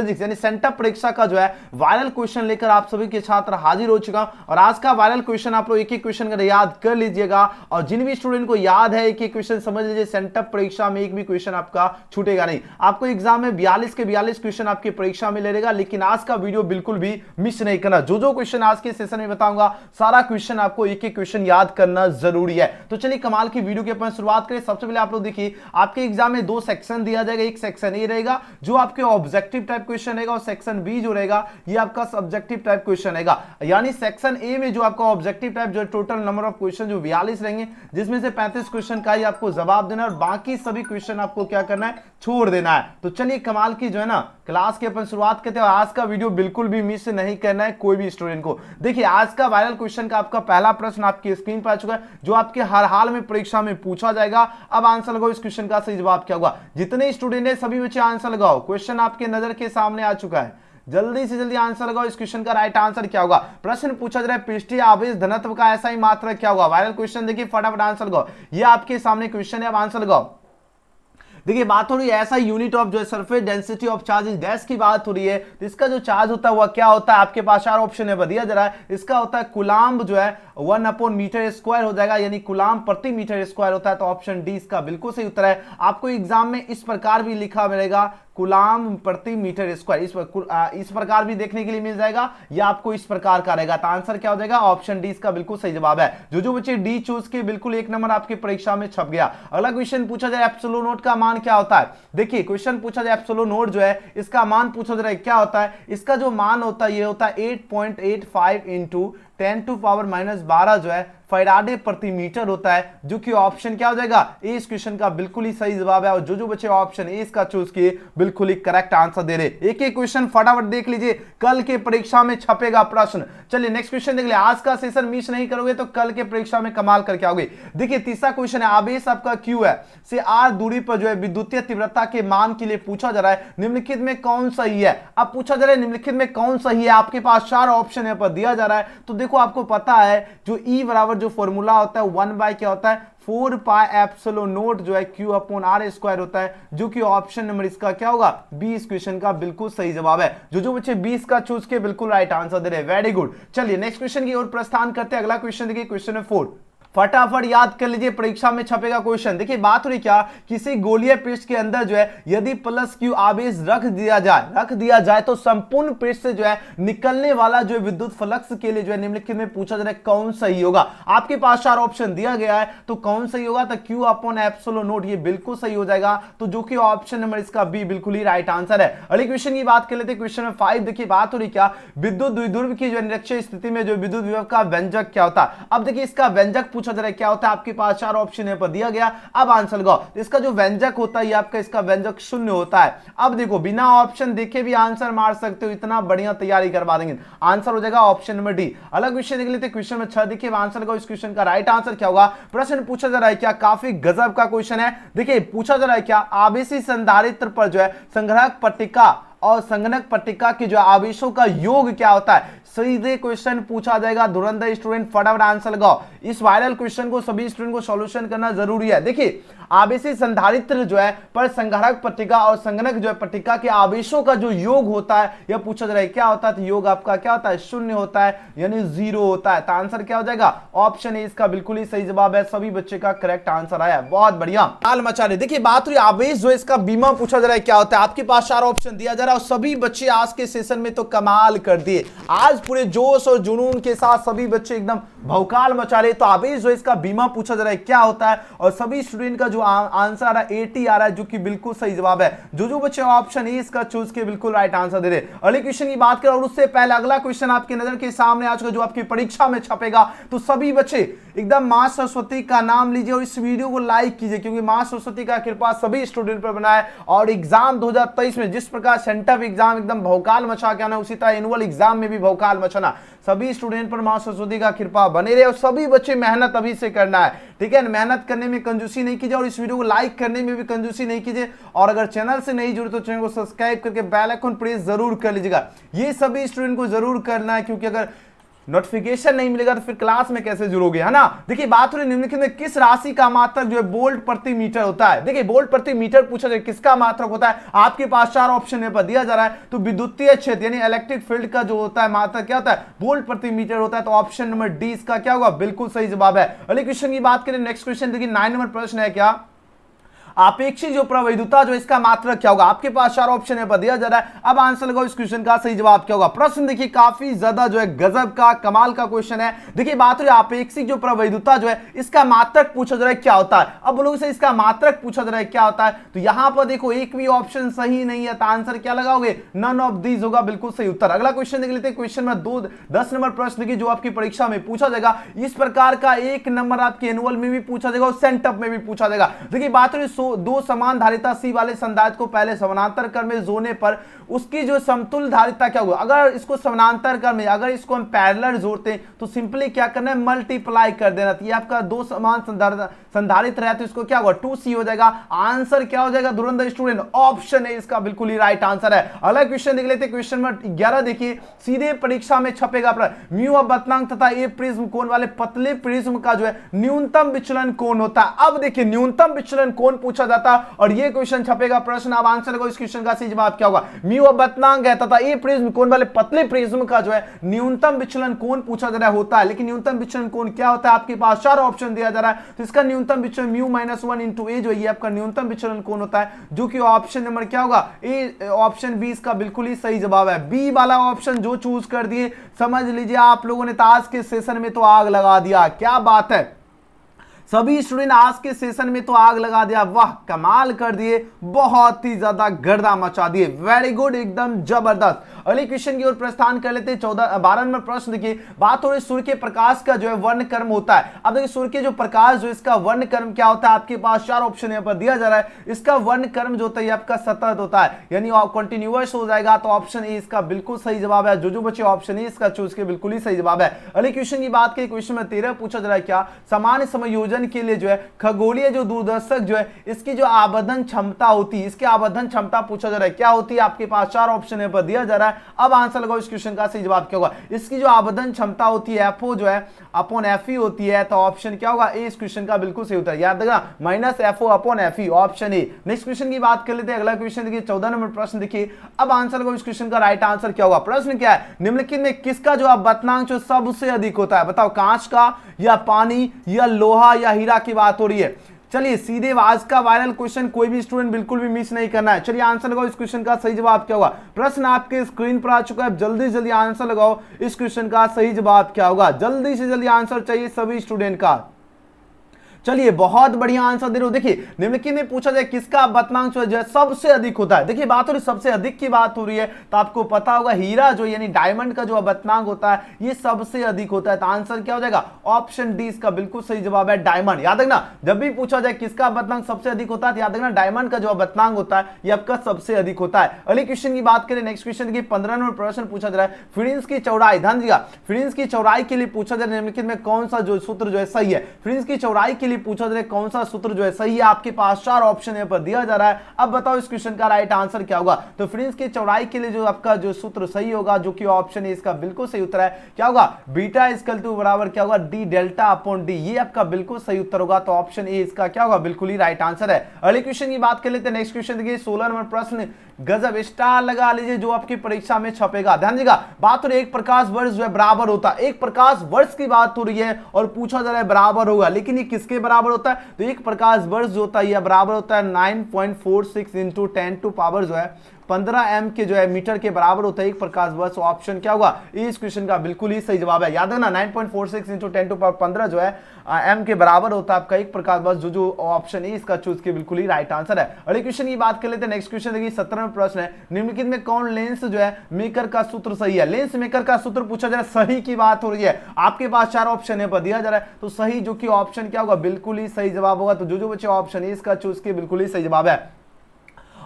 Physics यानी sent up परीक्षा का जो है वायरल क्वेश्चन लेकर आप सभी के छात्र हाजिर हो चुका हूं। और आज का वायरल क्वेश्चन आप लोग एक एक क्वेश्चन का याद कर लीजिएगा, और जिन भी स्टूडेंट को याद है एक एक क्वेश्चन समझ लीजिए, सेंटअप परीक्षा में एक भी क्वेश्चन आपका छूटेगा नहीं। आपको एग्जाम में 42 के 42 क्वेश्चन आपकी परीक्षा में लेगा, लेकिन आज का वीडियो बिल्कुल भी मिस नहीं करना। जो क्वेश्चन आज के सेशन में बताऊंगा सारा क्वेश्चन आपको एक एक क्वेश्चन याद करना जरूरी है। तो चलिए कमाल की वीडियो के अपन शुरुआत करें। सबसे पहले आप लोग देखिए, आपके एग्जाम में 2 सेक्शन दिया जाएगा। एक सेक्शन ए रहेगा जो आपके ऑब्जेक्टिव टाइप क्वेश्चन रहेगा, और सेक्शन बी जो रहेगा ये आपका सब्जेक्टिव टाइप क्वेश्चन रहेगा। यानी सेक्शन ए में जो आपका ऑब्जेक्टिव टाइप जो टोटल नंबर ऑफ क्वेश्चन जो 42 रहेंगे, जिसमें से 35 क्वेश्चन का ही आपको जवाब देना है और बाकी सभी क्वेश्चन आपको क्या करना है, छोड़ देना है। तो चलिए कमाल की जो है ना क्लास की अपन शुरुआत करते हैं। आज का वीडियो बिल्कुल भी मिस नहीं करना है कोई भी स्टूडेंट को। देखिए आज का वायरल क्वेश्चन का आपका पहला प्रश्न आपकी स्क्रीन पर आ चुका है, जो आपके हर हाल में परीक्षा में पूछा जाएगा। अब आंसर लगाओ, इस क्वेश्चन का सही जवाब क्या होगा। जितने स्टूडेंट है सभी बच्चे आंसर लगाओ, क्वेश्चन आपके नजर के सामने आ चुका है। जल्दी से जल्दी आंसर लगाओ, इस क्वेश्चन का राइट आंसर क्या होगा। प्रश्न पूछा जा रहा है पृष्ठीय आवेश घनत्व का ऐसा ही मात्रा क्या होगा। वायरल क्वेश्चन देखिए, फटाफट आंसर लगाओ। ये आपके सामने क्वेश्चन है, अब आंसर लगाओ। देखिए बात हो रही है ऐसा यूनिट ऑफ जो है surface density of charge gas की बात हो रही है। तो इसका जो चार्ज होता है वह क्या होता है, आपके पास 4 ऑप्शन है, दिया जा रहा है। इसका होता है कूलाम्ब जो है 1/मीटर स्क्वायर हो जाएगा, यानी कूलाम्ब प्रति मीटर स्क्वायर होता है। तो ऑप्शन डी इसका बिल्कुल सही उत्तर है। आपको एग्जाम में इस प्रकार भी लिखा मिलेगा कूलाम्ब प्रति मीटर स्क्वायर, इस प्रकार भी देखने के लिए मिल जाएगा, या आपको इस प्रकार का रहेगा। तो आंसर क्या हो जाएगा, ऑप्शन डी इसका बिल्कुल सही जवाब है। जो बच्चे डी चूज के बिल्कुल 1 नंबर आपकी परीक्षा में छप गया। अगला क्वेश्चन पूछा जाए एप्सिलॉन नोट का मान क्या होता है। देखिए क्वेश्चन पूछा जाए एप्सिलॉन नोट जो है इसका मान पूछा जा रहा है क्या होता है। इसका जो मान होता है ये होता है 8.85 इंटू 10⁻⁻12 जो है फैराडे प्रति मीटर होता है, जो कि ऑप्शन क्या हो जाएगा, ए इस क्वेश्चन का बिल्कुल ही सही जवाब है। और जो बच्चे ऑप्शन ए इसका चूज किए बिल्कुल ही करेक्ट आंसर दे रहे। एक एक क्वेश्चन फटाफट देख लीजिए, कल के परीक्षा में छपेगा प्रश्न। चलिए नेक्स्ट क्वेश्चन देख ले। आज का सेशन मिस नहीं करोगे तो कल के परीक्षा में कमाल करके आओगे। देखिए तीसरा क्वेश्चन है, आवेश आपका क्यू है से आर दूरी पर जो है विद्युतीय तीव्रता के मान के लिए पूछा जा रहा है, निम्नलिखित में कौन सही है। अब पूछा जा रहा है निम्नलिखित में कौन सही है, आपके पास 4 ऑप्शन है पर दिया जा रहा है। तो देखो आपको पता है जो ई बराबर जो फॉर्मूला होता है 1 बाय क्या होता है 4 पाई एप्सिलॉन नोट जो है Q अपॉन R स्क्वायर होता है, जो कि ऑप्शन नंबर इसका क्या होगा, बी इस क्वेश्चन का बिल्कुल सही जवाब है। जो बच्चे 20 का चूज के बिल्कुल राइट आंसर दे रहे हैं, वेरी गुड। चलिए नेक्स्ट क्वेश्चन की ओर प्रस्थान करते हैं। अगला क्वेश्चन देखिए, क्वेश्चन नंबर 4 फटाफट याद कर लीजिए, परीक्षा में छपेगा क्वेश्चन। देखिए बात हो रही क्या, किसी गोलीय पृष्ठ के अंदर जो है यदि प्लस क्यू आवेश रख दिया जाए तो संपूर्ण पृष्ठ से जो है निकलने वाला जो विद्युत फ्लक्स के लिए जो है निम्नलिखित में पूछा जा रहा है कौन सही होगा। आपके पास 4 ऑप्शन दिया गया है, तो कौन सही होगा, तो क्यू अपॉन एप्सिलॉन नोट ये बिल्कुल सही हो जाएगा। तो जो कि ऑप्शन नंबर इसका बी बिल्कुल ही राइट आंसर है। अगले क्वेश्चन की बात कर लेते हैं, क्वेश्चन नंबर 5। देखिए बात हो रही क्या, विद्युत द्विध्रुव की जो निरक्षीय स्थिति में जो विद्युत विभव का व्यंजक क्या होता है। अब देखिए इसका व्यंजक पूछा जा रहा है क्या होता है, आपके पास 4 ऑप्शन है पर दिया गया। अब आंसर लगाओ, इसका जो व्यंजक होता है आपका इसका व्यंजक 0 होता है। अब देखो बिना ऑप्शन देखे भी आंसर मार सकते हो, इतना बढ़िया तैयारी करवा देंगे। आंसर हो जाएगा ऑप्शन नंबर डी। अलग क्वेश्चन देख लेते हैं, क्वेश्चन नंबर 6। देखिए आंसर लगाओ, इस क्वेश्चन का राइट आंसर क्या होगा। प्रश्न पूछा जा रहा है क्या, काफी गजब का क्वेश्चन है। देखिए पूछा जा रहा है क्या, आवेशी संधारित्र पर जो है संग्राहक पट्टिका और संगणक पट्टिका की जो आवेशों का योग क्या होता है। सीधे क्वेश्चन पूछा जाएगा, धुरंधर स्टूडेंट फटाफट आंसर लगाओ। इस वायरल क्वेश्चन को सभी स्टूडेंट को सॉल्यूशन करना जरूरी है। देखिए आवेशी संधारित्र जो है पर संग्राहक पट्टिका और संगणक जो है पट्टिका के आवेशों का जो योग होता है यह पूछा जा रहा है क्या होता है। तो योग आपका क्या होता है, 0 होता है, यानी 0 होता है। तो आंसर क्या हो जाएगा, ऑप्शन ए इसका बिल्कुल ही सही जवाब है। सभी बच्चे का करेक्ट आंसर आया, बहुत बढ़िया, ताल मचा रहे। देखिए बात हुई आवेश जो इसका बीमा पूछा जा रहा है क्या होता है। आपके पास 4 ऑप्शन दिया जा रहा है और सभी बच्चे आज के सेशन में तो कमाल कर दिए। आज पूरे जोश और जुनून के साथ सभी बच्चे एकदम भौकाल मचा रहे। तो आवेश जो इसका बीमा पूछा जा रहा है क्या होता है, और सभी स्टूडेंट का जो आंसर आ रहा है 80 आ रहा है, जो कि बिल्कुल सही जवाब है। जो बच्चे ऑप्शन ए इसका चूज के बिल्कुल राइट आंसर दे रहे। अगले क्वेश्चन की बात करें और उससे पहले अगला क्वेश्चन आपकी नजर के सामने आ चुका जो आपकी परीक्षा में छपेगा। तो सभी बच्चे एकदम मां सरस्वती का नाम लीजिए और इस वीडियो को लाइक कीजिए, क्योंकि मां सरस्वती का कृपा सभी स्टूडेंट पर बना है। और एग्जाम 2023 में जिस प्रकार सेंटअप एग्जाम एकदम भौकाल मचा के आना, उसी तरह एनुअल एग्जाम में भी भौकाल मचाना। सभी स्टूडेंट पर मां सरस्वती का कृपा बने रहे और सभी बच्चे मेहनत अभी से करना है, ठीक है। मेहनत करने में कंजूसी नहीं कीजिए और इस वीडियो को लाइक करने में भी कंजूसी नहीं कीजिए। और अगर चैनल से नहीं जुड़े तो चैनल को सब्सक्राइब करके बेल आइकन प्रेस जरूर कर लीजिएगा। ये सभी स्टूडेंट को जरूर करना है, क्योंकि अगर नोटिफिकेशन नहीं मिलेगा तो फिर क्लास में कैसे जुड़ोगे, है ना। देखिए बात हो रही निम्नलिखित में किस राशि का मात्रक जो है वोल्ट प्रति मीटर होता है। देखिए वोल्ट प्रति मीटर पूछा जाए किसका मात्रक होता है, आपके पास 4 ऑप्शन यहाँ पर दिया जा रहा है। तो विद्युतीय क्षेत्र यानी इलेक्ट्रिक फील्ड का जो होता है मात्रक क्या होता है, वोल्ट प्रति मीटर होता है। तो ऑप्शन नंबर डी इसका क्या होगा, बिल्कुल सही जवाब है। अगले क्वेश्चन की बात करें, नेक्स्ट क्वेश्चन देखिए 9 नंबर प्रश्न है क्या, आपेक्षिक जो प्रवैधुता जो इसका मात्रक क्या होगा। आपके पास 4 ऑप्शन है पर दिया जा रहा है। अब आंसर लगाओ इस क्वेश्चन का सही जवाब क्या होगा। प्रश्न देखिए काफी ज्यादा जो है गजब का कमाल का क्वेश्चन है। देखिए बात हो रही आपेक्षिक जो प्रवैधुता जो है इसका मात्रक पूछा जा रहा है क्या होता है। अब बोलोगे से इसका मात्रक पूछा जा रहा है क्या होता है, तो यहां पर देखो एक भी ऑप्शन सही नहीं है, तो आंसर क्या लगाओगे, नन ऑफ दीज होगा, बिल्कुल सही उत्तर। अगला क्वेश्चन देख लेते हैं, क्वेश्चन नंबर 10 नंबर प्रश्न देखिए जो आपकी परीक्षा में पूछा जाएगा। इस प्रकार का एक नंबर आपके एनुअल में भी पूछा जाएगा और सेंटअप में भी पूछा जाएगा। देखिए बात हो रही दो समान धारिता सी वाले संधारित्र को पहले समानांतर क्रम में जोड़ने पर उसकी जो समतुल्य धारिता क्या होगा। अगर इसको समानांतर क्रम में, अगर इसको हम पैरेलल जोड़ते हैं तो सिंपली क्या करना है, मल्टीप्लाई कर देना। तो ये आपका 2 समान संधारित्र है तो इसको क्या होगा, 2c हो जाएगा। आंसर क्या हो जाएगा धुरंधर स्टूडेंट, ऑप्शन है इसका बिल्कुल ही राइट आंसर है। अगला क्वेश्चन देख लेते हैं, क्वेश्चन नंबर 11 देखिए सीधे परीक्षा में छपेगा प्रश्न, म्यू अपवर्तनांक तथा ए प्रिज्म कोण वाले पतले प्रिज्म का जो है न्यूनतम विचलन कोण होता है। अब देखिए न्यूनतम विचलन कोण पूछा जाता है और ये क्वेश्चन छपेगा प्रश्न। अब आंसर को इस क्वेश्चन का सही जवाब क्या होगा, म्यू अपवर्तनांक है तथा ए प्रिज्म कोण वाले पतले प्रिज्म का जो है न्यूनतम विचलन कोण पूछा जा रहा होता है। लेकिन न्यूनतम विचलन कोण क्या होता है, आपके पास 4 ऑप्शन दिया जा रहा है। तो इसका न्यूनतम विचलन म्यू -1 इंटू ए जो ये आपका न्यूनतम विचलन कोण होता है, जो कि ऑप्शन नंबर क्या होगा, ए ऑप्शन बी इसका बिल्कुल ही सही जवाब है। बी वाला ऑप्शन जो चूज कर दिए समझ लीजिए आप लोगों ने आज के सेशन में तो आग लगा दिया। क्या बात है, सभी स्टूडेंट आज के सेशन में तो आग लगा दिया, वाह कमाल कर दिए, बहुत ही ज्यादा गर्दा मचा दिए, वेरी गुड, एकदम जबरदस्त। अगले क्वेश्चन की ओर प्रस्थान कर लेते हैं। 12 नंबर प्रश्न देखिए, बात हो रही सूर्य के प्रकाश का जो है वर्ण क्रम होता है। अब देखिए सूर्य के जो प्रकाश जो इसका वर्ण क्रम क्या होता है, आपके पास 4 ऑप्शन यहाँ पर दिया जा रहा है। इसका वर्ण क्रम जो होता है आपका सतत होता है, यानी कंटिन्यूअस हो जाएगा। तो ऑप्शन ए इसका बिल्कुल सही जवाब है। जो बच्चे ऑप्शन ए इसका चूज के बिल्कुल ही सही जवाब है। अगले क्वेश्चन की बात करें, क्वेश्चन में 13 पूछा जा रहा है क्या, सामान्य समायोजन के लिए जो है खगोलीय जो दूरदर्शक जो है इसकी जो आवर्धन क्षमता होती है, इसकी आवर्धन क्षमता पूछा जा रहा है क्या होती है। आपके पास 4 ऑप्शन यहाँ पर दिया जा रहा है। अब आंसर लगाओ इस क्वेश्चन का सही जवाब क्या होगा। इसकी जो आवर्धन क्षमता होती है एफओ जो है अपॉन एफई होती है। तो ऑप्शन क्या होगा, ए इस क्वेश्चन का बिल्कुल सही उत्तर, याद रखना -FO upon FE, option A. Next question की बात कर लेते हैं। अगला क्वेश्चन देखिए 14 नंबर प्रश्न देखिए। अब आंसर लगाओ इस क्वेश्चन का राइट आंसर क्या होगा। प्रश्न क्या है, निम्नलिखित में किसका जो अपवर्तनांक जो सबसे अधिक होता है, बताओ कांच का या पानी या लोहा या हीरा की बात हो रही है। चलिए सीधे आज का वायरल क्वेश्चन कोई भी स्टूडेंट बिल्कुल भी मिस नहीं करना है। चलिए आंसर लगाओ इस क्वेश्चन का सही जवाब क्या होगा। प्रश्न आपके स्क्रीन पर आ चुका है, जल्दी जल्दी आंसर लगाओ इस क्वेश्चन का सही जवाब क्या होगा। जल्दी से जल्दी आंसर चाहिए सभी स्टूडेंट का। चलिए बहुत बढ़िया आंसर दे रहे हो। देखिए निम्नलिखित में पूछा जाए किसका अपवर्तनांक जो है सबसे अधिक होता है। देखिए बात हो रही सबसे अधिक की बात हो रही है तो आपको पता होगा हीरा जो यानी डायमंड का जो अपवर्तनांक होता है ये सबसे अधिक होता है। तो आंसर क्या हो जाएगा, ऑप्शन डी इसका बिल्कुल सही जवाब है, डायमंड। याद रखना जब भी पूछा जाए किसका अपवर्तनांक सबसे अधिक होता है तो याद रखना डायमंड का जो अपवर्तनांक होता है ये आपका सबसे अधिक होता है। अगले क्वेश्चन की बात करें, नेक्स्ट क्वेश्चन की 15 नंबर प्रश्न पूछा जा रहा है, फ्रिंज की चौड़ाई, ध्यान दीजिएगा, फ्रिंज की चौड़ाई के लिए पूछा जा रहा है निम्नलिखित में कौन सा जो सूत्र जो है सही है। फ्रिंज की चौड़ाई के लिए पूछा जा रहा है कौन सा सूत्र जो है सही है। आपके पास 4 ऑप्शन यहाँ पर दिया जा रहा है। अब बताओ इस क्वेश्चन का राइट आंसर क्या होगा। तो फ्रिंज की चौड़ाई के लिए जो आपका जो सूत्र सही होगा, जो कि ऑप्शन है इसका बिल्कुल सही उत्तर है, क्या होगा, बीटा इक्वल टू बराबर क्या होगा, डी डेल्टा अपॉन डी, ये आपका बिल्कुल सही उत्तर होगा। तो ऑप्शन ए इसका क्या होगा, बिल्कुल ही राइट आंसर है। अगले क्वेश्चन की बात कर लेते हैं। नेक्स्ट क्वेश्चन देखिए 16 नंबर प्रश्न, गजब स्टार लगा लीजिए जो आपकी परीक्षा में छपेगा। ध्यान दीजिएगा बात हो रही है एक प्रकाश वर्ष जो है बराबर होता है, एक प्रकाश वर्ष की बात हो रही है और पूछा जा रहा है बराबर होगा, लेकिन ये किसके बराबर होता है। तो एक प्रकाश वर्ष जो होता है यह बराबर होता है 9.46 इंटू 10 टू पावर जो है 15 m के जो है मीटर के बराबर होता है एक प्रकाश वर्ष। ऑप्शन क्या होगा, इस क्वेश्चन का बिल्कुल ही सही जवाब है। याद है ना 9.46 इंटू 10 टू पावर 15 जो है m के बराबर होता है आपका एक प्रकाश वर्ष, जो ऑप्शन है इसका चूज के बिल्कुल ही राइट आंसर है। अगले क्वेश्चन की बात कर लेते हैं। नेक्स्ट क्वेश्चन देखिए 17 में प्रश्न है, निम्नलिखित में कौन लेंस जो है मेकर का सूत्र सही है। लेंस मेकर का सूत्र पूछा जा रहा है, सही की बात हो रही है। आपके पास 4 ऑप्शन है पर दिया जा रहा है, तो सही जो कि ऑप्शन क्या होगा, बिल्कुल ही सही जवाब होगा। तो जो बच्चे ऑप्शन है इसका चूज के बिल्कुल ही सही जवाब है।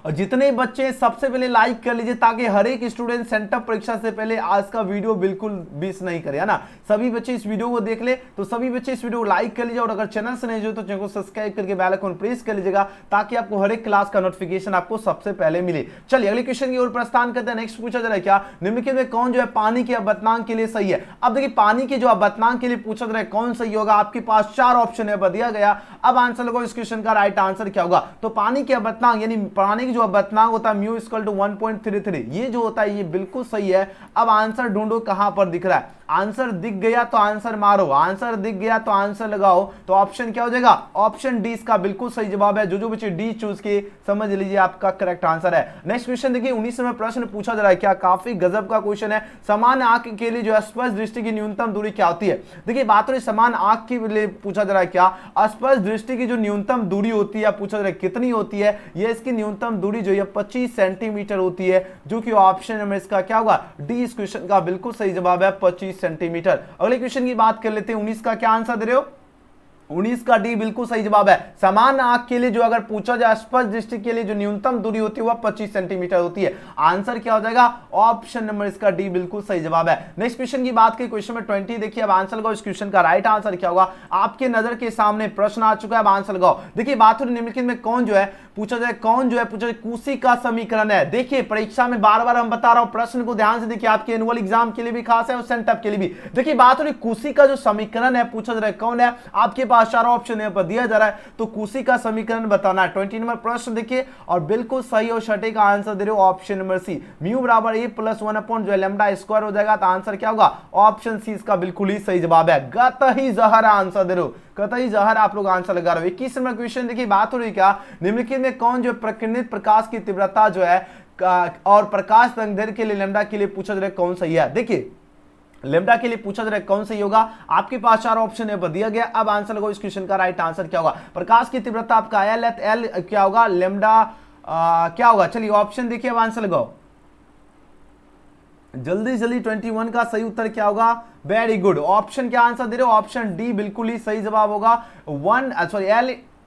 और जितने बच्चे सबसे पहले लाइक कर लीजिए ताकि हर एक स्टूडेंट सेंटअप परीक्षा से पहले आज का वीडियो बिल्कुल मिस नहीं करे, है ना। सभी बच्चे इस वीडियो को देख ले, तो सभी बच्चे इस वीडियो को लाइक कर लीजिए और अगर चैनल से नहीं जुड़े तो चैनल को सब्सक्राइब करके बेल आइकन प्रेस कर लीजिएगा ताकि आपको हर एक क्लास का नोटिफिकेशन आपको सबसे पहले मिले। चलिए अगले क्वेश्चन की ओर प्रस्थान करते हैं। नेक्स्ट पूछा जा रहा है क्या, निम्नलिखित में कौन जो है पानी के अपवर्तनांक के लिए सही है। अब देखिए पानी के जो अपवर्तनांक के लिए पूछा जा रहा है कौन सही होगा, आपके पास 4 ऑप्शन है दिया गया। अब आंसर लगाओ, इस क्वेश्चन का राइट आंसर क्या होगा। तो पानी के अपवर्तनांक यानी पानी की जो अपवर्तनांक होता है म्यू इक्वल टू 1.33, ये जो होता है ये बिल्कुल सही है। अब आंसर ढूंढो कहां पर दिख रहा है, आंसर दिख गया तो आंसर मारो, आंसर दिख गया तो आंसर लगाओ। तो ऑप्शन क्या हो जाएगा, ऑप्शन डी इसका बिल्कुल सही जवाब है। जो बच्चे डी चूज किए समझ लीजिए आपका करेक्ट आंसर है। नेक्स्ट क्वेश्चन देखिए 19वें प्रश्न पूछा जा रहा है क्या, काफी गजब का क्वेश्चन है। समान आंख के लिए जो स्पष्ट दृष्टि की न्यूनतम दूरी क्या होती है। देखिए बात हो रही समान आंख के लिए पूछा जा रहा है क्या, स्पष्ट दृष्टि की जो न्यूनतम दूरी होती है पूछा जा रहा है कितनी होती है। ये इसकी न्यूनतम दूरी जो है 25 सेंटीमीटर होती है, जो कि ऑप्शन नंबर इसका क्या होगा, डी इस क्वेश्चन का बिल्कुल सही जवाब है 25 सेंटीमीटर। अगले क्वेश्चन की बात कर लेते हैं। 19 का क्या आंसर दे रहे हो, 19 का डी बिल्कुल सही जवाब है। समान आंख के लिए जो अगर पूछा जाए स्पष्ट दृष्टि के लिए जो न्यूनतम दूरी होती है वह 25 सेंटीमीटर होती है। आंसर क्या हो जाएगा, ऑप्शन नंबर इसका डी बिल्कुल सही जवाब है। नेक्स्ट क्वेश्चन की बात की, क्वेश्चन में 20 देखिए। अब आंसर लगाओ, इस क्वेश्चन का राइट आंसर क्या होगा। आपके नजर के सामने प्रश्न आ चुका है, अब आंसर लगाओ। देखिए बात हो रही निम्नलिखित में कौन जो है पूछा जाए, कौन जो है पूछा जाए कुशी का समीकरण है। देखिए परीक्षा में बार बार हम बता रहा हूं, प्रश्न को ध्यान से देखिए, आपके एनुअल एग्जाम के लिए भी खास है और सेंटअप के लिए भी। देखिए बात हो रही कुशी का जो समीकरण है पूछा जा रहा है कौन है, आपके पास 4 ऑप्शन है दिया जा रहा है, तो कुशी का समीकरण बताना है। 20 नंबर प्रश्न देखिए और बिल्कुल सही और सटीक आंसर दे रहे हो ऑप्शन नंबर सी, म्यू बराबर a प्लस 1 अपॉन जो है लैम्डा स्क्वायर हो जाएगा। तो आंसर क्या होगा, ऑप्शन सी इसका बिल्कुल ही सही जवाब है। कतई जहर आंसर दे रहे हो, कतई जहर आप लोग आंसर लगा रहे हो। 21 नंबर क्वेश्चन देखिए, बात हो रही क्या, निम्नलिखित में कौन जो प्रकीर्णित प्रकाश की तीव्रता जो है और प्रकाश तरंगदैर्घ्य के लिए लैम्डा के लिए पूछा जा रहा है कौन सही है। देखिए लेम्डा के लिए पूछा जा रहा है कौन सही होगा, आपके पास 4 ऑप्शन है दिया गया। अब आंसर लगाओ, इस क्वेश्चन का राइट आंसर क्या होगा। प्रकाश की तीव्रता आपका एल है, एल क्या होगा, लेम्डा क्या होगा। चलिए ऑप्शन देखिए, अब आंसर लगाओ जल्दी जल्दी। 21 का सही उत्तर क्या होगा, वेरी गुड। ऑप्शन क्या आंसर दे रहे हो, ऑप्शन डी बिल्कुल ही सही जवाब होगा।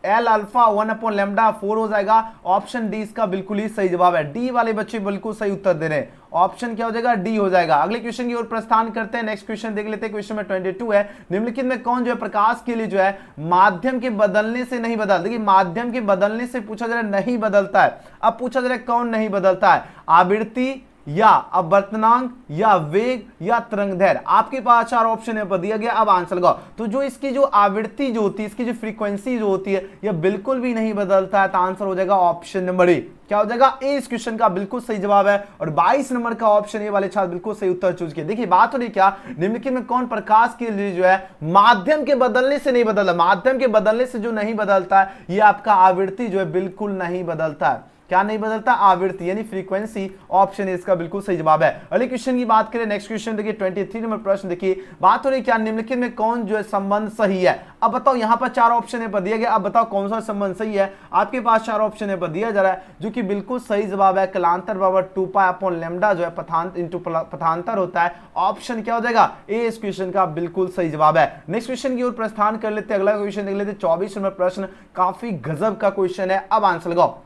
एल अल्फा 1 अपॉन लैम्डा 4 हो जाएगा। ऑप्शन डी इसका बिल्कुल ही सही जवाब है। डी वाले बच्चे बिल्कुल सही उत्तर दे रहे हैं, ऑप्शन क्या हो जाएगा, डी हो जाएगा। अगले क्वेश्चन की ओर प्रस्थान करते हैं। नेक्स्ट क्वेश्चन देख लेते हैं। क्वेश्चन में 22 है, निम्नलिखित में कौन जो है प्रकाश के लिए जो है माध्यम के बदलने से नहीं बदल। देखिए माध्यम के बदलने से पूछा जा रहा है नहीं बदलता है। अब पूछा जा रहा है कौन नहीं बदलता है, आवृत्ति या अपवर्तनांक या वेग या तरंगदैर्घ्य। आपके पास 4 ऑप्शन है दिया गया। अब आंसर लगाओ। तो जो इसकी जो आवृत्ति जो होती है, इसकी जो फ्रीक्वेंसी जो होती है, यह बिल्कुल भी नहीं बदलता है। तो आंसर हो जाएगा ऑप्शन नंबर ए, क्या हो जाएगा, ए इस क्वेश्चन का बिल्कुल सही जवाब है। और 22 नंबर का ऑप्शन ए वाले छात्र बिल्कुल सही उत्तर चूज किए। देखिए बात हो रही क्या, निम्नलिखित में कौन प्रकाश के लिए जो है माध्यम के बदलने से नहीं बदलता, माध्यम के बदलने से जो नहीं बदलता है ये आपका आवृत्ति जो है बिल्कुल नहीं बदलता है। क्या नहीं बदलता, आवृत्ति यानी फ्रीक्वेंसी। ऑप्शन इसका बिल्कुल सही जवाब है। अगले क्वेश्चन की बात करें। नेक्स्ट क्वेश्चन देखिए 23 नंबर प्रश्न देखिए, बात हो रही क्या, निम्नलिखित में कौन जो है संबंध सही है। अब बताओ, यहां पर 4 ऑप्शन है दिया गया। अब बताओ कौन सा संबंध सही है। आपके पास 4 ऑप्शन है दिया जा रहा है, जो कि बिल्कुल सही जवाब है। कलांतर बराबर 2 पाई अपॉन लैम्डा जो है पथांतर होता है। ऑप्शन क्या हो जाएगा, ए इस क्वेश्चन का बिल्कुल सही जवाब है। नेक्स्ट क्वेश्चन की ओर प्रस्थान कर लेते हैं। अगला क्वेश्चन देख लेते हैं। 24 नंबर प्रश्न काफी गजब का क्वेश्चन है। अब आंसर लगाओ,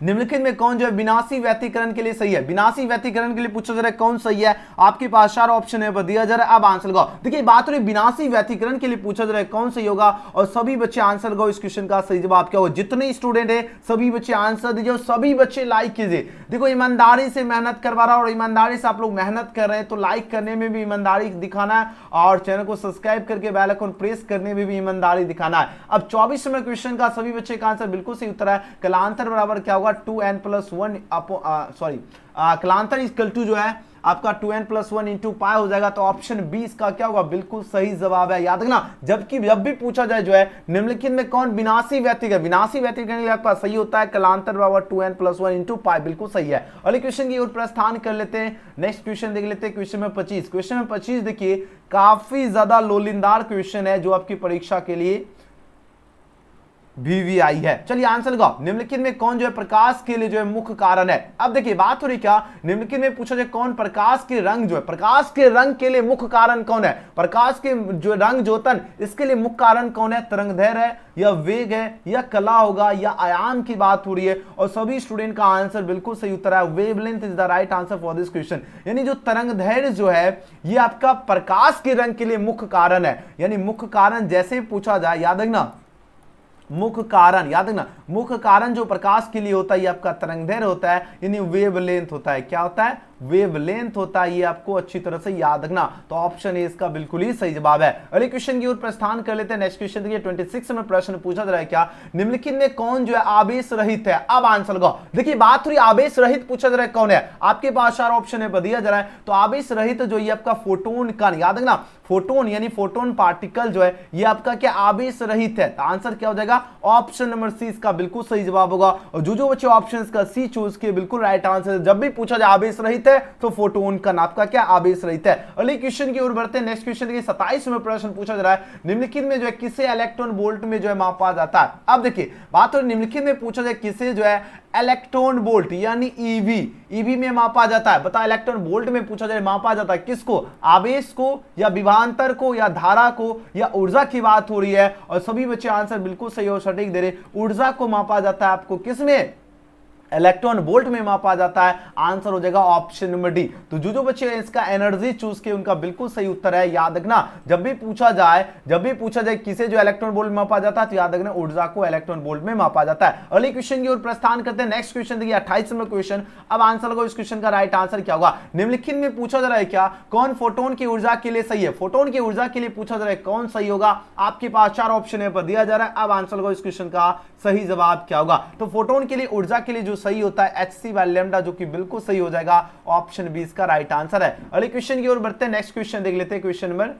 निम्नलिखित में कौन जो है विनाशी व्यतिकरण के लिए सही है। विनाशी व्यतिकरण के लिए पूछा जा रहा है कौन सही है। आपके पास 4 ऑप्शन है दिया जा रहा है। अब आंसर लगाओ। देखिए बात हो रही विनाशी व्यतिकरण के लिए पूछा जा रहा है कौन सही होगा, और सभी बच्चे आंसर लगाओ इस क्वेश्चन का सही जवाब क्या होगा। जितने स्टूडेंट है सभी बच्चे आंसर दीजिए और सभी बच्चे लाइक कीजिए। देखो ईमानदारी से मेहनत करवा रहा हूं और ईमानदारी से आप लोग मेहनत कर रहे हैं, तो लाइक करने में भी ईमानदारी दिखाना है और चैनल को सब्सक्राइब करके बेल आइकन प्रेस करने में भी ईमानदारी दिखाना है। अब 24 नंबर क्वेश्चन का सभी बच्चे का आंसर बिल्कुल सही उत्तर है। कलांतर बराबर क्या होगा, 2n+1 कलांतर इक्वल टू जो है आपका 2n+1 इंटू पाई हो जाएगा। तो ऑप्शन 20 का क्या होगा, बिल्कुल सही जवाब है। याद रखना, जबकि जब भी पूछा जाए जो है निम्नलिखित में कौन विनाशी व्यतिकरण, विनाशी व्यतिकरण आपका सही होता है कलांतर बराबर 2n+1 इंटू पाई, बिल्कुल सही है। अगले क्वेश्चन की ओर प्रस्थान कर लेते हैं। नेक्स्ट क्वेश्चन देख लेते हैं। क्वेश्चन में 25, क्वेश्चन में 25 देखिए काफी ज्यादा लोलिंदार क्वेश्चन है जो आपकी परीक्षा के लिए VVI है। चलिए आंसर लगाओ, निम्नलिखित में कौन जो है प्रकाश के लिए जो है मुख्य कारण है। अब देखिए बात हो रही क्या, निम्नलिखित में पूछा जाए कौन प्रकाश के रंग जो है, प्रकाश के रंग के लिए मुख्य कारण कौन है, प्रकाश के जो रंग जोतन इसके लिए मुख्य कारण कौन है, तरंगदैर्घ्य है या वेग है या कला होगा या आयाम की बात हो रही है। और सभी स्टूडेंट का आंसर बिल्कुल सही उत्तर है, wavelength is the right answer for this question. यानी जो तरंगदैर्घ्य जो है ये आपका प्रकाश के रंग के लिए मुख्य कारण है। यानी मुख्य कारण जैसे ही पूछा जाए, याद रखना मुख्य कारण, याद रखना मुख्य कारण जो प्रकाश के लिए होता है ये आपका तरंगदैर्घ्य होता है, यानी वेवलेंथ होता है। क्या होता है, वेवलेंथ होता है। ये आपको अच्छी तरह से याद रखना। तो ऑप्शन ए इसका बिल्कुल ही सही जवाब है। अगले क्वेश्चन की ओर प्रस्थान कर लेते हैं। नेक्स्ट क्वेश्चन देखिए 26 में प्रश्न पूछा जा रहा है क्या, निम्नलिखित में कौन जो है आवेश रहित है। अब आंसर लगाओ। देखिए बात हुई आवेश रहित, पूछा जा रहा है कौन है, आपके पास 4 ऑप्शन है दिया जा रहा है। तो आवेश रहित जो ये आपका फोटोन कण, याद रखना फोटोन यानी फोटोन पार्टिकल जो है ये आपका क्या आवेश रहित है। तो आंसर क्या हो जाएगा, ऑप्शन नंबर सी इसका बिल्कुल सही जवाब होगा। और जो बच्चे ऑप्शन का सी चूज किए बिल्कुल राइट आंसर। जब भी पूछा जाए आवेश रहित है तो फोटोन कण आपका क्या आवेश रहित है। अगले क्वेश्चन की ओर बढ़ते हैं। नेक्स्ट क्वेश्चन देखिए 27 में प्रश्न पूछा जा रहा है, निम्नलिखित में जो है किसे इलेक्ट्रॉन वोल्ट में जो है मापा जाता है। अब देखिए बात हो निम्नलिखित में पूछा जाए किसे जो है इलेक्ट्रॉन वोल्ट यानी ईवी में मापा जाता है। बता इलेक्ट्रॉन वोल्ट में पूछा जाए मापा जाता है किसको, आवेश को या विभवांतर को या धारा को या ऊर्जा की बात हो रही है। और सभी बच्चे आंसर बिल्कुल सही और सटीक दे रहे, ऊर्जा को मापा जाता है आपको किसमें, इलेक्ट्रॉन वोल्ट में मापा जाता है। आंसर हो जाएगा ऑप्शन नंबर डी। तो जो बच्चे इसका एनर्जी चूज किए उनका बिल्कुल सही उत्तर है। याद रखना जब भी पूछा जाए किसे जो इलेक्ट्रॉन वोल्ट में मापा जाता है तो याद रखना ऊर्जा को इलेक्ट्रॉन वोल्ट में मापा जाता है। अगले क्वेश्चन की ओर प्रस्थान करते हैं। नेक्स्ट क्वेश्चन देखिए 28 नंबर क्वेश्चन। अब आंसर लगाओ, इस क्वेश्चन का राइट आंसर क्या होगा। निम्नलिखित में पूछा जा रहा है क्या, कौन फोटोन की ऊर्जा के लिए सही है। फोटोन की ऊर्जा के लिए पूछा जा रहा है कौन सही होगा। आपके पास 4 ऑप्शन है पर दिया जा रहा है। अब आंसर लगाओ, इस क्वेश्चन का सही जवाब क्या होगा। तो फोटोन के लिए ऊर्जा के लिए जो सही होता है hc/λ, जो कि बिल्कुल सही हो जाएगा। ऑप्शन बी इसका राइट आंसर है। अगले क्वेश्चन की ओर बढ़ते हैं। नेक्स्ट क्वेश्चन देख लेते हैं। क्वेश्चन नंबर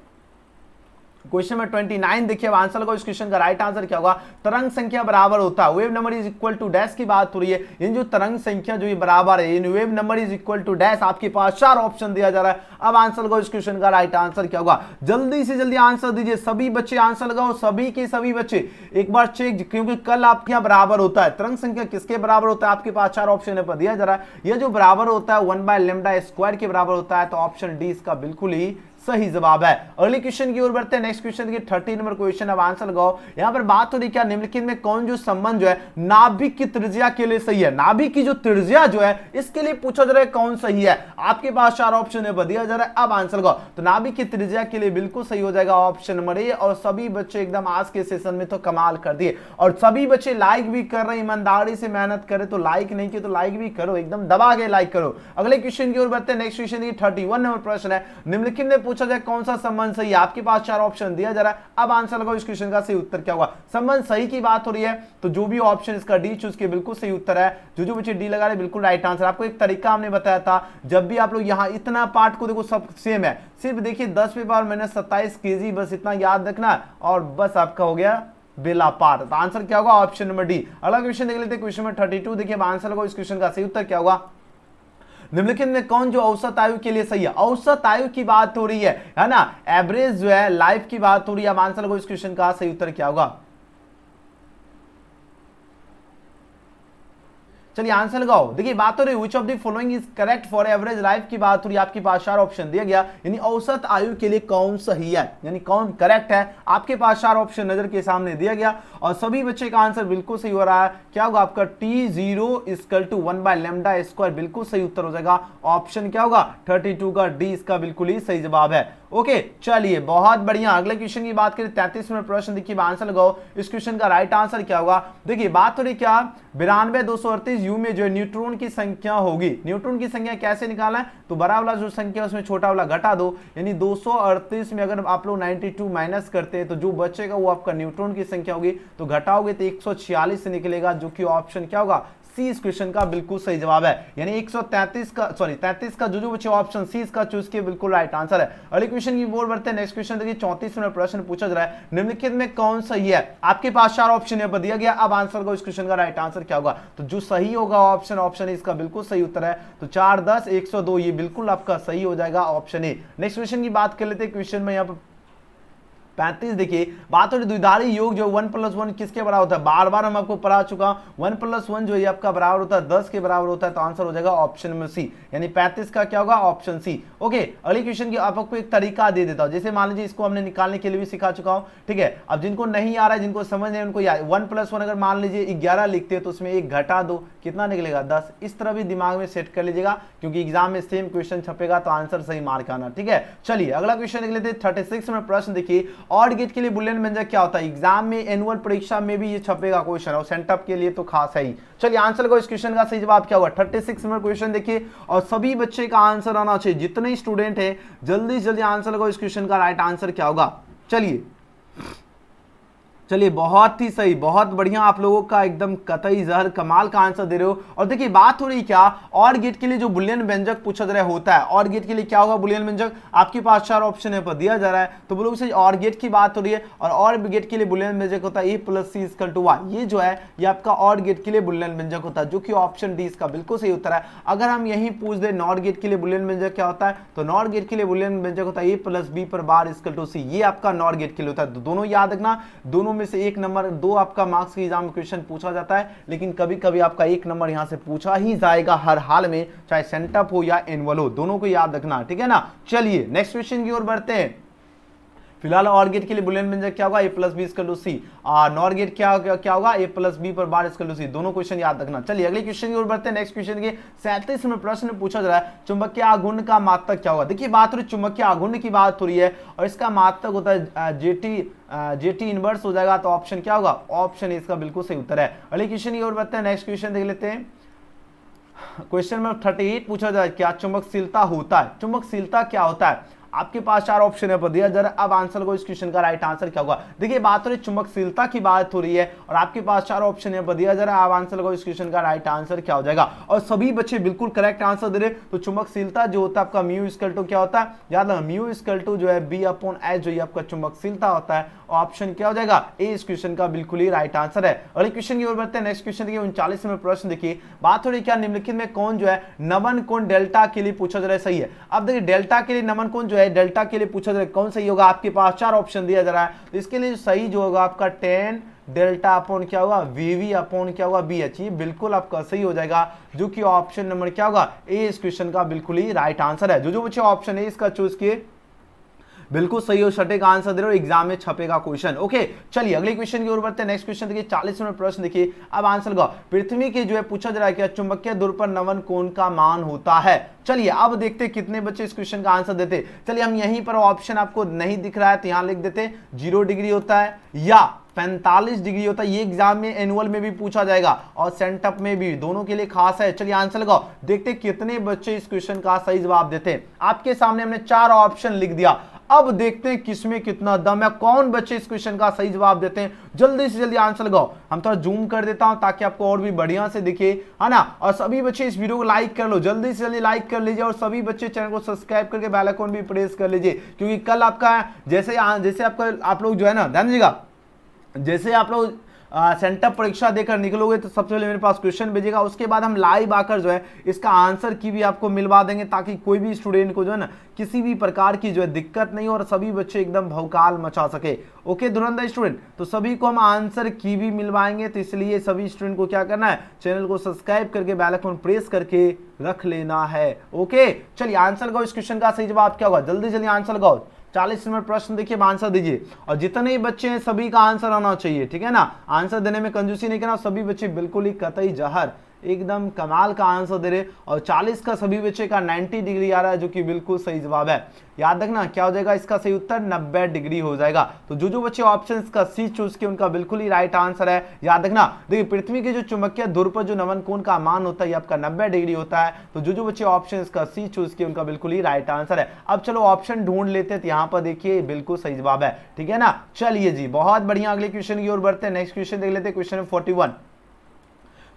29 देखिए। अब आंसर लगाओ, इस क्वेश्चन का राइट आंसर क्या होगा। तरंग संख्या बराबर होता है, wave number is equal to dash की बात हो रही है। इन जो तरंग संख्या जो ये बराबर है, इन wave number is equal to dash, आपके पास 4 ऑप्शन दिया जा रहा है। अब आंसर लगाओ, इस क्वेश्चन का राइट आंसर क्या होगा। जल्दी से जल्दी आंसर दीजिए, सभी बच्चे आंसर लगाओ, सभी के सभी बच्चे एक बार चेक, क्योंकि कल आपके यहाँ बराबर होता है। तरंग संख्या किसके बराबर होता है, आपके पास 4 ऑप्शन पर दिया जा रहा है। यह जो बराबर होता है 1/λ² के बराबर होता है। तो ऑप्शन डी इसका बिल्कुल ही सही जवाब है। अगले क्वेश्चन की ओर बढ़ते हैं। नेक्स्ट क्वेश्चन देखिए 30 नंबर क्वेश्चन। अब आंसर लगाओ। यहां पर बात हो रही क्या, निम्नलिखित में कौन जो संबंध जो है नाभिक की त्रिज्या के लिए सही है। नाभिक की जो त्रिज्या जो है इसके लिए पूछा जा रहा है कौन सही है। आपके पास 4 ऑप्शन है दिया जा रहा है। अब आंसर लगाओ। तो नाभिक की त्रिज्या के लिए बिल्कुल सही हो जाएगा ऑप्शन नंबर ए। और सभी बच्चे एकदम आज के सेशन में तो कमाल कर दिए। और सभी बच्चे लाइक भी कर रहे हैं, ईमानदारी से मेहनत करे तो लाइक नहीं किए तो लाइक भी करो, एकदम दबा के लाइक करो। अगले क्वेश्चन की ओर बढ़ते हैं। नेक्स्ट क्वेश्चन 31 नंबर प्रश्न है। निम्नलिखित में पूछा जाए कौन सा संबंध सही है। आपके पास 4 ऑप्शन दिया जा रहा है। अब आंसर लगाओ, इस क्वेश्चन का सही उत्तर क्या होगा। संबंध सही की बात हो रही है तो जो भी ऑप्शन इसका डी चूज के बिल्कुल सही उत्तर है। जो बच्चे डी लगा रहे बिल्कुल राइट आंसर। आपको एक तरीका हमने बताया था, जब भी आप लोग यहाँ इतना पार्ट को देखो सब सेम है, सिर्फ देखिए 10 पे पावर -27 kg, बस इतना याद रखना और बस आपका हो गया बेला पार। तो आंसर क्या होगा, ऑप्शन नंबर डी। अगला क्वेश्चन देख लेते हैं। क्वेश्चन नंबर 32 देखिए। आंसर लगाओ, इस क्वेश्चन का सही उत्तर क्या होगा। निम्नलिखित में कौन जो औसत आयु के लिए सही है। औसत आयु की बात हो रही है ना, एवरेज जो है लाइफ की बात हो रही है। अब आंसर लगाओ, इस क्वेश्चन का सही उत्तर क्या होगा। चलिए आंसर लगाओ। देखिए बात हो रही है which of the following is correct for average life की बात हो रही है। आपके पास 4 ऑप्शन दिया गया, यानी औसत आयु के लिए कौन सही है, यानी कौन करेक्ट है। आपके पास 4 ऑप्शन नजर के सामने दिया गया और सभी बच्चे का आंसर बिल्कुल सही हो रहा है। क्या होगा आपका T0 = 1/λ², बिल्कुल सही उत्तर हो जाएगा। ऑप्शन क्या होगा 32 का डी इसका बिल्कुल ही सही जवाब है। ओके चलिए बहुत बढ़िया। अगले क्वेश्चन की बात करें 33 नंबर प्रश्न देखिए। आंसर लगाओ, इस क्वेश्चन का राइट आंसर क्या होगा। देखिए बात हो रही क्या, 92 यू में जो है न्यूट्रॉन की संख्या होगी। न्यूट्रॉन की संख्या कैसे निकालना है, तो बड़ा वाला जो संख्या उसमें छोटा वाला घटा दो, यानी 238 में अगर आप लोग 92 माइनस करते हैं तो जो बचेगा वो आपका न्यूट्रॉन की संख्या होगी। तो घटाओगे तो 146 से निकलेगा, जो कि ऑप्शन क्या होगा सी इस क्वेश्चन का बिल्कुल सही जवाब है। यानी 133 का जो बचे ऑप्शन सी इसका चूज किया बिल्कुल राइट आंसर है। अगले क्वेश्चन की ओर बढ़ते हैं। नेक्स्ट क्वेश्चन देखिए 34 में प्रश्न पूछा जा रहा है, निम्नलिखित में कौन सही है। आपके पास 4 ऑप्शन है दिया गया। अब आंसर को इस क्वेश्चन का राइट आंसर क्या होगा। तो जो सही होगा ऑप्शन इसका बिल्कुल सही उत्तर है। तो 4, 10, 102 ये बिल्कुल आपका सही हो जाएगा ऑप्शन ए। नेक्स्ट क्वेश्चन की बात कर लेते हैं। क्वेश्चन में यहाँ पर 35। देखिए बात हो रही द्विधारी योग जो 1 + 1 किसके बराबर होता है, बार बार हम आपको पढ़ा चुका हूं। 1 + 1 जो ये आपका बराबर होता है 10 के बराबर होता है, तो आंसर हो जाएगा ऑप्शन में सी, यानी 35 का क्या होगा ऑप्शन सी। ओके, अगली क्वेश्चन की आपको एक तरीका दे देता हूं, जैसे मान लीजिए इसको हमने निकालने के लिए भी सिखा चुका हूं, ठीक है। अब जिनको नहीं आ रहा है, जिनको समझ नहीं, उनको 1 + 1 अगर मान लीजिए 11 लिखते हैं तो उसमें 1 घटा दो, कितना निकलेगा 10। इस तरह भी दिमाग में सेट कर लीजिएगा, क्योंकि एग्जाम में सेम क्वेश्चन छपेगा तो आंसर सही मार्क आना, ठीक है। चलिए अगला क्वेश्चन देख लेते हैं 36 में प्रश्न। देखिए ऑड गेट के लिए बुलियन व्यंजक क्या होता है, एग्जाम में एनुअल परीक्षा में भी ये छपेगा क्वेश्चन, और सेंटअप के लिए तो खास है ही। चलिए आंसर को, इस क्वेश्चन का सही जवाब क्या होगा 36 नंबर क्वेश्चन देखिए, और सभी बच्चे का आंसर आना चाहिए, जितने स्टूडेंट है जल्दी से जल्दी आंसर को, इस क्वेश्चन का राइट आंसर क्या होगा। चलिए बहुत ही सही, बहुत बढ़िया, आप लोगों का एकदम कतई जहर कमाल का आंसर दे रहे हो। और देखिए बात हो रही क्या, ऑड गेट के लिए जो बुलियन व्यंजक पूछा जा रहा होता है, ऑड गेट के लिए क्या होगा बुलियन व्यंजक, आपके पास 4 ऑप्शन है पर दिया जा रहा है, तो बोलो से ऑड गेट की बात हो रही है, और ऑड गेट के लिए बुलियन व्यंजक होता है a + c = y। ये जो है ये आपका ऑड गेट के लिए बुलियन व्यंजक होता है, जो कि ऑप्शन डी इसका बिल्कुल सही उत्तर है। अगर हम यही पूछ दे नॉट गेट के लिए बुलियन व्यंजक क्या होता है, तो नॉट गेट के लिए बुलियन व्यंजक होता है a + b पर बार = c। ये आपका नॉट गेट के लिए होता है। दोनों याद रखना, दोनों में से 1 नंबर, 2 आपका मार्क्स के एग्जाम में क्वेश्चन पूछा जाता है, लेकिन कभी कभी आपका 1 नंबर यहां से पूछा ही जाएगा हर हाल में, चाहे सेंटअप हो या एनुअल हो, दोनों को याद रखना, ठीक है ना। चलिए नेक्स्ट क्वेश्चन की ओर बढ़ते हैं। फिलहाल ऑड गेट के लिए बुलियन व्यंजक क्या होगा, a + b = c, और नॉट गेट क्या होगा, a + b पर बार = c। दोनों क्वेश्चन याद रखना। चलिए अगले क्वेश्चन की ओर बढ़ते हैं। नेक्स्ट क्वेश्चन के 37 में प्रश्न पूछा जा रहा है, चुंबकीय आघूर्ण का मात्रक क्या होगा। देखिए बात हो रही चुंबकीय आघूर्ण की बात हो रही है, और इसका मात्रक होता है जेटी इनवर्स हो जाएगा, तो ऑप्शन क्या होगा, ऑप्शन इसका बिल्कुल सही उत्तर है। अगले क्वेश्चन की ओर बढ़ते हैं। नेक्स्ट क्वेश्चन देख लेते हैं। क्वेश्चन नंबर 38 पूछा जाए क्या चुंबकशीलता होता है, चुंबकशीलता क्या होता है, आपके पास 4 ऑप्शन है पर दिया जा रहा है। अब आंसर को, इस क्वेश्चन का राइट आंसर क्या होगा। देखिए बात हो रही चुंबकशीलता की बात हो रही है, और आपके पास 4 ऑप्शन है पर दिया जा रहा है। अब आंसर को, इस क्वेश्चन का राइट आंसर क्या हो जाएगा, और सभी बच्चे बिल्कुल करेक्ट आंसर दे रहे। तो चुंबकशीलता जो होता है आपका μ = क्या होता है, याद रखना μ = जो है B/H, जो ये आपका चुंबकशीलता होता है। ऑप्शन क्या हो जाएगा ए, इस क्वेश्चन का बिल्कुल ही राइट आंसर है। अगले क्वेश्चन की ओर बढ़ते हैं। नेक्स्ट क्वेश्चन देखिए 39 में प्रश्न देखिए, बात हो रही क्या निम्नलिखित में कौन जो है नमन कोण डेल्टा के लिए पूछा जा रहा है, सही है। अब देखिए डेल्टा के लिए नमन कोण जो है डेल्टा के लिए पूछा जा रहा है, कौन सही होगा, आपके पास 4 ऑप्शन दिया जा रहा है, तो इसके लिए सही जो होगा आपका tan डेल्टा अपॉन क्या होगा वीवी अपॉन क्या होगा BH, ये बिल्कुल आपका सही हो जाएगा, जो कि ऑप्शन नंबर क्या होगा ए, इस क्वेश्चन का बिल्कुल ही राइट आंसर है। जो बच्चे ऑप्शन ए इसका चूज किए बिल्कुल सही हो, सटीक आंसर दे रहे हो, एग्जाम में छपेगा क्वेश्चन। ओके चलिए अगले क्वेश्चन की ओर बढ़ते हैं। नेक्स्ट क्वेश्चन देखिए 40 में प्रश्न देखिए, अब आंसर का पृथ्वी के जो है पूछा जा रहा है कि चुंबकीय ध्रुव पर नमन कोण का मान होता है। चलिए अब देखते हैं कितने बच्चे इस क्वेश्चन का आंसर देते। चलिए हम यहीं पर ऑप्शन आपको नहीं दिख रहा है तो यहां लिख देते 0 डिग्री होता है या 45 डिग्री होता है। ये एग्जाम में एनुअल में भी पूछा जाएगा और सेंटअप में भी, दोनों के लिए खास है। चलिए आंसर लगाओ, देखते कितने बच्चे इस क्वेश्चन का सही जवाब देते हैं। आपके सामने हमने 4 ऑप्शन लिख दिया, अब देखते हैं किसमें कितना दम है, कौन बच्चे इस क्वेश्चन का सही जवाब देते हैं। जल्दी से जल्दी आंसर लगाओ। हम थोड़ा जूम कर देता हूं ताकि आपको और भी बढ़िया से दिखे, है ना। और सभी बच्चे इस वीडियो को लाइक कर लो, जल्दी से जल्दी लाइक कर लीजिए, और सभी बच्चे चैनल को सब्सक्राइब करके बेल आइकन भी प्रेस कर लीजिए, क्योंकि कल आपका जैसे आपका आप लोग जो है ना, ध्यान दीजिएगा, जैसे आप लोग सेंटअप परीक्षा देकर निकलोगे तो सबसे पहले मेरे पास क्वेश्चन भेजिएगा, उसके बाद हम लाइव आकर जो है इसका आंसर की भी आपको मिलवा देंगे, ताकि कोई भी स्टूडेंट को जो है ना किसी भी प्रकार की जो है दिक्कत नहीं हो और सभी बच्चे एकदम भौकाल मचा सके। ओके धुरंधर स्टूडेंट, तो सभी को हम आंसर की भी मिलवाएंगे, तो इसलिए सभी स्टूडेंट को क्या करना है, चैनल को सब्सक्राइब करके बेल आइकन प्रेस करके रख लेना है। ओके चलिए आंसर लगाओ, इस क्वेश्चन का सही जवाब क्या होगा, जल्दी जल्दी आंसर लगाओ। 40 नंबर प्रश्न देखिए, आंसर दीजिए, और जितने बच्चे हैं सभी का आंसर आना चाहिए, ठीक है ना। आंसर देने में कंजूसी नहीं करना, सभी बच्चे बिल्कुल ही कतई जहर एकदम कमाल का आंसर दे रहे, और 40 का सभी बच्चे का 90 डिग्री आ रहा है, जो कि बिल्कुल सही जवाब है। याद रखना क्या हो जाएगा इसका सही उत्तर, 90 डिग्री हो जाएगा। तो जो बच्चे ऑप्शन का सी चूज किए उनका बिल्कुल ही राइट आंसर है। याद रखना, देखिए पृथ्वी के जो चुंबकीय ध्रुव पर जो नमन कोण का मान होता है, ये आपका 90 डिग्री होता है। तो जो बच्चे ऑप्शन का सी चूज किए उनका बिल्कुल ही राइट आंसर है। अब चलो ऑप्शन ढूंढ लेते हैं, तो यहाँ पर देखिए बिल्कुल सही जवाब है, ठीक है ना। चलिए जी बहुत बढ़िया, अगले क्वेश्चन की ओर बढ़ते हैं। नेक्स्ट क्वेश्चन देख लेते हैं, क्वेश्चन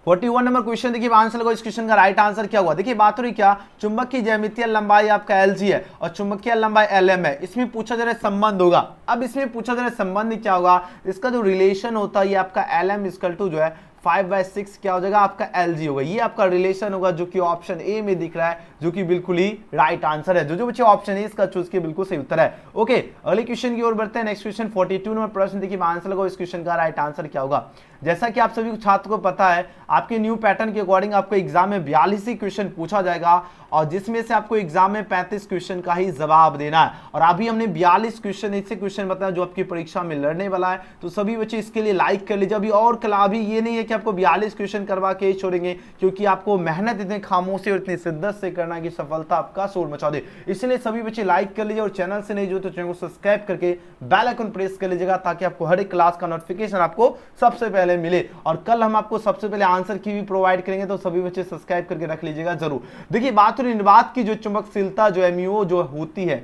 41 नंबर क्वेश्चन देखिए, आंसर लगाओ, इस क्वेश्चन का राइट आंसर क्या हुआ। देखिए बात हो रही क्या, चुंबक की ज्यामितीय लंबाई आपका LG है और चुंबकीय लंबाई LM है। इसमें पूछा जा रहा है संबंध होगा। अब इसमें पूछा जा रहा है संबंध क्या होगा, इसका जो रिलेशन होता है ये आपका LM = जो है 5/6 क्या हो जाएगा आपका LG होगा। ये आपका रिलेशन होगा जो कि ऑप्शन ए में दिख रहा है, जो कि बिल्कुल ही राइट आंसर है। जो बच्चे ऑप्शन ए इसका चूज किए बिल्कुल सही उत्तर है। ओके, अगले क्वेश्चन की ओर बढ़ते हैं। नेक्स्ट क्वेश्चन 42 नंबर प्रश्न देखिए, आंसर लगाओ इस क्वेश्चन का राइट आंसर क्या होगा। जैसा कि आप सभी छात्र को पता है, आपके न्यू पैटर्न के अकॉर्डिंग आपको एग्जाम में 42 ही क्वेश्चन पूछा जाएगा और जिसमें से आपको एग्जाम में 35 क्वेश्चन का ही जवाब देना है। और अभी हमने 42 क्वेश्चन ऐसे क्वेश्चन बताया जो आपकी परीक्षा में लड़ने वाला है, तो सभी बच्चे इसके लिए लाइक कर लीजिए। अभी और अभी ये नहीं है कि आपको 42 क्वेश्चन करवा के ही छोड़ेंगे, क्योंकि आपको मेहनत इतने खामोशी और इतनी शिद्दत से करना कि सफलता आपका शोर मचा दे। इसलिए सभी बच्चे लाइक कर लीजिए और चैनल से नहीं जो तो चैनल को सब्सक्राइब करके बेल आइकन प्रेस कर लीजिएगा, ताकि आपको हर एक क्लास का नोटिफिकेशन आपको सबसे पहले मिले। और कल हम आपको सबसे पहले आंसर की भी प्रोवाइड करेंगे, तो सभी बच्चे सब्सक्राइब करके रख लीजिएगा जरूर। देखिए बात हो निर्वात की जो चुंबकशीलता जो है म्यू जो होती है,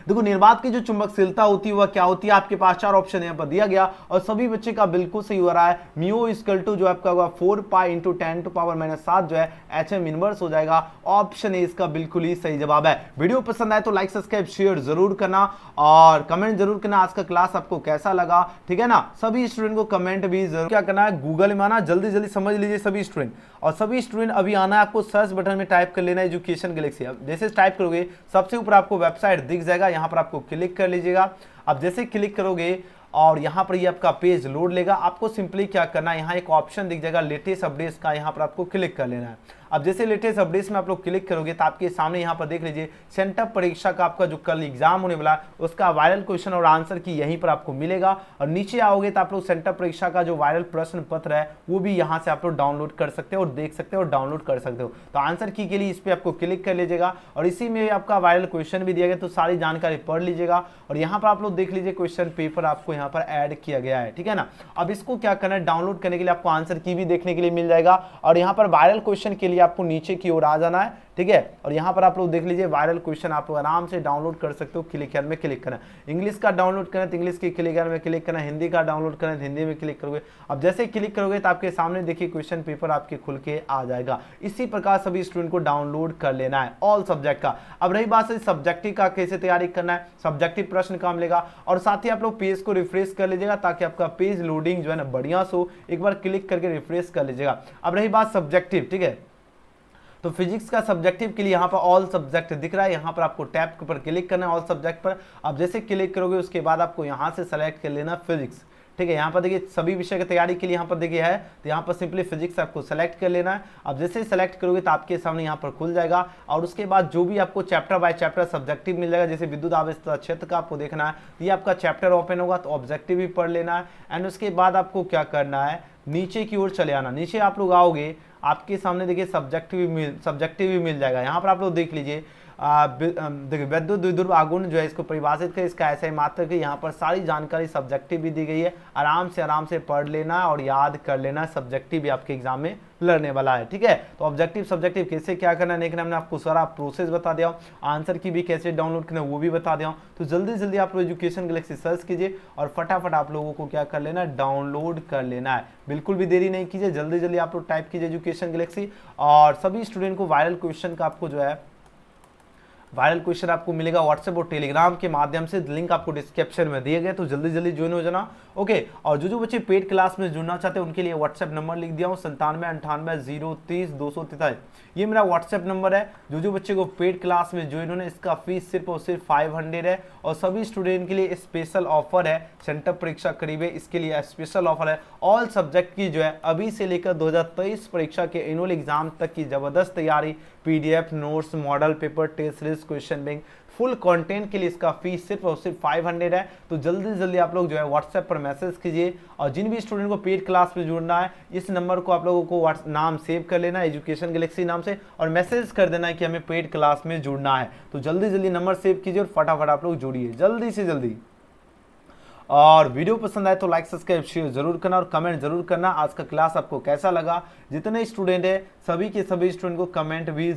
देखो निर्वात की जो चुंबकशीलता होती है वह क्या होती है, आपके पास 4 ऑप्शन यहाँ पर दिया गया और सभी बच्चे का बिल्कुल सही हो रहा है। म्यू इक्वल टू जो आपका होगा 4 पाई इंटू 10⁻⁷ जो है HM इनवर्स हो जाएगा। ऑप्शन ए इसका बिल्कुल ही सही जवाब है। वीडियो पसंद आए तो लाइक सब्सक्राइब शेयर जरूर करना और कमेंट जरूर करना आज का क्लास आपको कैसा लगा, ठीक है ना। सभी स्टूडेंट को कमेंट भी जरूर क्या करना है, गूगल में आना, जल्दी जल्दी समझ लीजिए सभी स्टूडेंट। और सभी स्टूडेंट अभी आना है, आपको सर्च बटन में टाइप कर लेना एजुकेशन गैलेक्सी। अब जैसे टाइप करोगे सबसे ऊपर आपको वेबसाइट दिख जाएगा, यहाँ पर आपको क्लिक कर लीजिएगा। अब जैसे क्लिक करोगे और यहाँ पर ये आपका पेज लोड लेगा, आपको सिंपली क्या करना है, यहाँ एक ऑप्शन दिख जाएगा लेटेस्ट अपडेट्स का, यहाँ पर आपको क्लिक कर लेना है। अब जैसे लेटेस्ट अपडेट्स में आप लोग क्लिक करोगे तो आपके सामने यहाँ पर देख लीजिए सेंटअप परीक्षा का आपका जो कल एग्जाम होने वाला है उसका वायरल क्वेश्चन और आंसर की यहीं पर आपको मिलेगा। और नीचे आओगे तो आप लोग सेंटअप परीक्षा का जो वायरल प्रश्न पत्र है वो भी यहाँ से आप लोग डाउनलोड कर सकते हो और देख सकते हो और डाउनलोड कर सकते हो। तो आंसर की के लिए इस पर आपको क्लिक कर लीजिएगा और इसी में आपका वायरल क्वेश्चन भी दिया गया, तो सारी जानकारी पढ़ लीजिएगा। और यहाँ पर आप लोग देख लीजिए क्वेश्चन पेपर आपको यहाँ पर ऐड किया गया है, ठीक है ना। अब इसको क्या करना है, डाउनलोड करने के लिए आपको आंसर की भी देखने के लिए मिल जाएगा और यहाँ पर वायरल क्वेश्चन के लिए आपको नीचे की ओर आ जाना है, ठीक है। और यहाँ पर आप लोग देख लीजिए वायरल क्वेश्चन आप लोग आराम से डाउनलोड कर सकते हो। क्लिक में क्लिक करना, इंग्लिश का डाउनलोड करना तो इंग्लिश की क्लिक में क्लिक करना, हिंदी का डाउनलोड करना तो हिंदी में क्लिक करोगे। अब जैसे क्लिक करोगे तो आपके सामने देखिए क्वेश्चन पेपर आपके खुल के आ जाएगा। इसी प्रकार सभी स्टूडेंट को डाउनलोड कर लेना है ऑल सब्जेक्ट का। अब रही बात सब्जेक्टिव का कैसे तैयारी करना है, सब्जेक्टिव प्रश्न काम मिलेगा और साथ ही आप लोग पेज को रिफ्रेश कर लीजिएगा ताकि आपका पेज लोडिंग जो है ना बढ़िया सो, एक बार क्लिक करके रिफ्रेश कर लीजिएगा। अब रही बात सब्जेक्टिव, ठीक है, तो फिजिक्स का सब्जेक्टिव के लिए यहाँ पर ऑल सब्जेक्ट दिख रहा है, यहाँ पर आपको टैब के ऊपर क्लिक करना है ऑल सब्जेक्ट पर। अब जैसे क्लिक करोगे उसके बाद आपको यहाँ से सेलेक्ट कर लेना फिजिक्स, ठीक है। यहाँ पर देखिए सभी विषय की तैयारी के लिए यहाँ पर देखिए है, तो यहाँ पर सिंपली फिजिक्स आपको सेलेक्ट कर लेना है। अब जैसे ही सेलेक्ट करोगे तो आपके सामने यहाँ पर खुल जाएगा और उसके बाद जो भी आपको चैप्टर बाय चैप्टर सब्जेक्टिव मिल जाएगा, जैसे विद्युत आवेश क्षेत्र का आपको देखना है, ये आपका चैप्टर ओपन होगा तो ऑब्जेक्टिव भी पढ़ लेना है। एंड उसके बाद आपको क्या करना है, नीचे की ओर चले आना। नीचे आप लोग आओगे आपके सामने देखिए सब्जेक्टिव भी मिल जाएगा। यहाँ पर आप लोग देख लीजिए देखिए विद्युत द्विध्रुव आघूर्ण जो है इसको परिभाषित कर इसका ऐसा ही मात्र कि यहाँ पर सारी जानकारी सब्जेक्टिव भी दी गई है। आराम से पढ़ लेना और याद कर लेना, सब्जेक्टिव भी आपके एग्जाम में लड़ने वाला है, ठीक है। तो ऑब्जेक्टिव सब्जेक्टिव कैसे क्या करना है, लेकिन हमने आपको सारा प्रोसेस बता दिया, आंसर की भी कैसे डाउनलोड करना है वो भी बता दिया। तो जल्दी जल्दी आप लोग एजुकेशन गैलेक्सी सर्च कीजिए और फटाफट आप लोगों को क्या कर लेना है, डाउनलोड कर लेना है। बिल्कुल भी देरी नहीं कीजिए, जल्दी जल्दी आप लोग टाइप कीजिए एजुकेशन गैलेक्सी। और सभी स्टूडेंट को वायरल क्वेश्चन का आपको जो है वायरल क्वेश्चन आपको मिलेगा व्हाट्सएप और टेलीग्राम के माध्यम से, लिंक आपको डिस्क्रिप्शन में दिए गए, तो जल्दी जल्दी ज्वाइन हो जाना, ओके। और जो बच्चे पेड क्लास में जुड़ना चाहते हैं उनके लिए व्हाट्सएप नंबर लिख दिया हूँ 9798030243। ये मेरा व्हाट्सएप नंबर है। जो बच्चे को पेड क्लास में ज्वाइन होना, इसका फीस सिर्फ और सिर्फ 500 है। और सभी स्टूडेंट के लिए स्पेशल ऑफर है, सेंटअप परीक्षा करीब है, इसके लिए स्पेशल ऑफर है। ऑल सब्जेक्ट की जो है अभी से लेकर 2023 परीक्षा के एनुअल एग्जाम तक की जबरदस्त तैयारी, PDF notes, model paper, test series, question bank, full content के लिए इसका फीस सिर्फ और सिर्फ 500 है। तो जल्दी जल्दी आप लोग जो है व्हाट्सएप पर मैसेज कीजिए। और जिन भी स्टूडेंट को पेड क्लास में जुड़ना है, इस नंबर को आप लोगों को नाम सेव कर लेना है एजुकेशन गैलेक्सी नाम से और मैसेज कर देना है कि हमें पेड क्लास में जुड़ना है। तो जल्दी जल्दी नंबर सेव कीजिए और फटाफट आप लोग जुड़िए जल्दी से जल्दी। और वीडियो पसंद आए तो लाइक सब्सक्राइब शेयर जरूर करना और कमेंट जरूर करना आज का क्लास आपको कैसा लगा। जितने स्टूडेंट है सभी के सभी स्टूडेंट को कमेंट भी